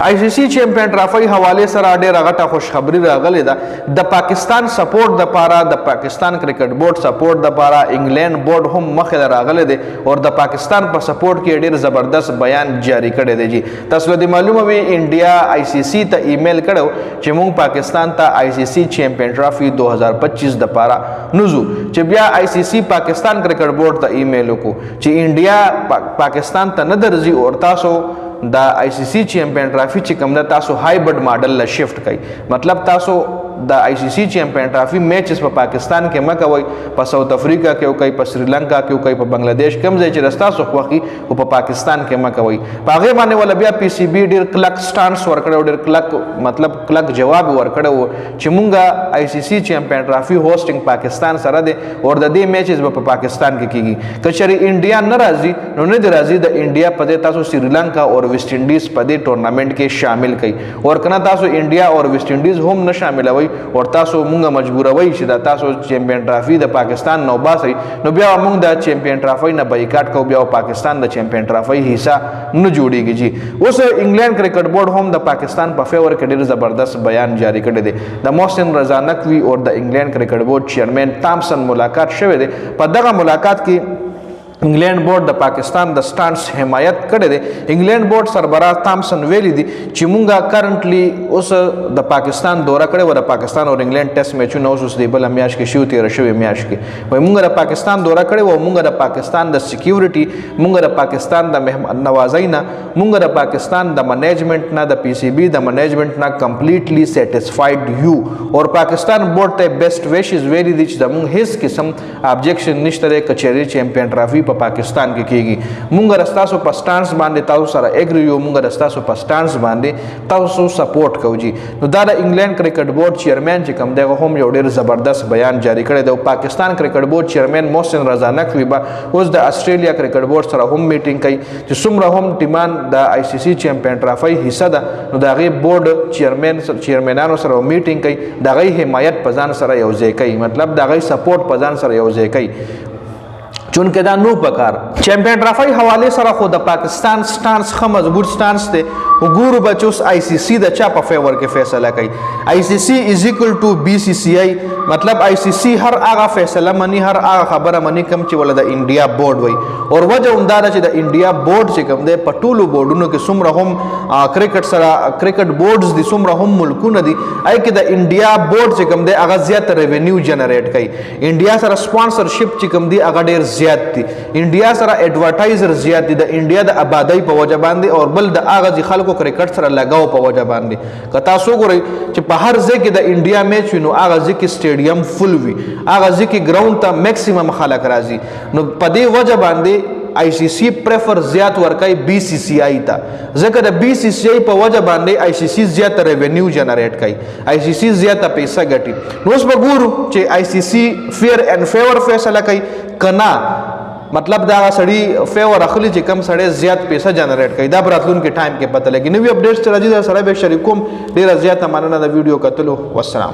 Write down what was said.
آی سی سی چیمپئن ټرافي حواله سره ډېر غټه خوشخبری راغلی ده د پاکستان سپورټ د پاره د پاکستان کرکټ بورډ سپورټ د پاره انګلند بورډ هم مخه راغلی دی او د پاکستان په سپورټ کې ډېر زبردست بیان جاری کړی دی جی تاسو ته معلومه وي انډیا آی سی سی ته ایمیل کړو چې موږ پاکستان ته آی سی سی چیمپئن ټرافي 2025 د پاره نوزو چې بیا آی سی سی پاکستان کرکټ بورډ ته ایمیل وکړو چې انډیا پاکستان ته نه درځي او تاسو دا آی سی سی چیمپئن ټرافي چې کوم ده تاسو هایبرډ ماډل له شفت کړئ مطلب تاسو د آی سی سی چیمپئن ټرافي میچز په پاکستان کې مه کوئ په ساوث افریقا کې وکئ په سریلانکا کې وکئ په بنگلاديش کوم ځای چې تاسو خوښي او په پاکستان کې مه کوئ په هغې باندې ولا بیا پی سی بي ډېر کلک سټانس ورکړی ډېر کلک مطلب کلک جواب ورکړی و چې مونږه آی سی سی چیمپئن ټرافي هوسټینګ پاکستان سره دی او د دې میچز په پاکستان کې کیږي که چېرې انډیا نه راځي نو نه دی راځي د انډیا په دې تاسو سریلانکا او ویسټ انډیز په دې ټورنامنټ کې شامل کړئ او کنه تاسو انډیا او ویسټ انډیز هم نه شاملوئ او تاسو مونږه مجبوروي چې دا تاسو چیمپئن ټرافي د پاکستان نو باسي نو بیا مونږ د چیمپئن ټرافي نه بایکاټ کوو بیا پاکستان د چیمپئن ټرافي حصہ نه جوړیږي جی اوس انګلند کرکټ بورډ هم د پاکستان په فیور کې ډېر زبردست بیان جاری کړی دی د محسن رضا نقوی او د انګلند کرکټ بورډ چیرمن تامسن ملاقات شوه دی په دغه ملاقات کې انګلند بورډ د پاکستان د سټانس حمایت کړی دی انګلند بورډ سربراہ تامسن ویلی دی چې مونږه کرنټلی اوس د پاکستان دوره کړې و د پاکستان او انګلند ټیسټ میچونه اوس د بل میاش کې شو تیر شوی میاش کې وای مونږه د پاکستان دوره کړې و مونږه د پاکستان د سکیورټي مونږه د پاکستان د مهمان نوازۍ نه مونږه د پاکستان د منیجمنت نه د پی سی بي د منیجمنت نه کمپلیټلی سیټسفاید یو او پاکستان بورډ ته بیسټ ویشز ویلی دی چې زموږ هیڅ قسم ابجیکشن نشته کچېری چیمپئن ټرافي په پاکستان کې کیږي مونږ رستاسو په سټانس باندې تاسو سره اګری یو مونږ رستاسو په سټانس باندې تاسو سپورټ کوو جی نو دا د انګلند کرکټ بورډ چیرمن چې کوم دی هم یو ډېر زبردست بیان جاری کړی دی پاکستان کرکټ بورډ چیرمن محسن رضا نقوی به اوس د استرالیا کرکټ بورډ سره هم میټینګ کوي چې څومره هم ټیمان د آی سی سی چیمپئن ټرافي حصہ ده نو د هغې بورډ چیرمنانو سره میټینګ کوي د هغې حمایت په ځان سره یو ځای کوي مطلب د هغې سپورټ په ځان سره یو ځای کوي چونکه دا نو پکار چیمپئن ټرافي حواله سره خو د پاکستان سټانس خه مضبوط سټانس دی وګورو بچوس آی سی سی د چا په فیور کې فیصله کوي آی سی سی از ایکوال ټو بی سی سی آی مطلب آی سی سی هر هغه فیصله منی هر هغه خبره منی کم چې ول د انډیا بورډ وای او وجه همدا چې د انډیا بورډ چې کوم دی په ټولو بورډونو کې څومره هم کرکټ سره کرکټ بورډز دي څومره هم ملکونه دي آی کې د انډیا بورډ چې کوم دی هغه زیات ریونیو جنریټ کوي انډیا سره سپانسرشپ چې کوم دی هغه ډیر زیات دي انډیا سره ایڈورټایزر زیات دي د انډیا د آبادی په وجه باندې او بل د هغه خلکو کرکټ سره لګاو په وجه باندې که تاسو ګورئ چې په هر ځای کې د انډیا میچ وینو هغه ځای کې سټیډیم فل وي هغه ځای کې ګراوند ته میکسیمم خلک راځي نو په دې وجه باندې آی سی سی پریفر زیات ورکای بی سی سی آی ته ځکه د بی سی سی آی په وجه باندې آی سی سی زیات ریونیو جنریټ کوي آی سی سی زیات پیسې ګټي نو اوس به ګورو چې آی سی سی فیر اینڈ فیور فیصله کوي کنا مطلب دا سړی فیور اخلي چې کم سړی زیات پیسې جنریټ کوي دا براتلون کې ټایم کې پته لګي نوې اپډیټس راځي دا سره به شریکوم ډیره زیاته مننه د ویډیو کتلو والسلام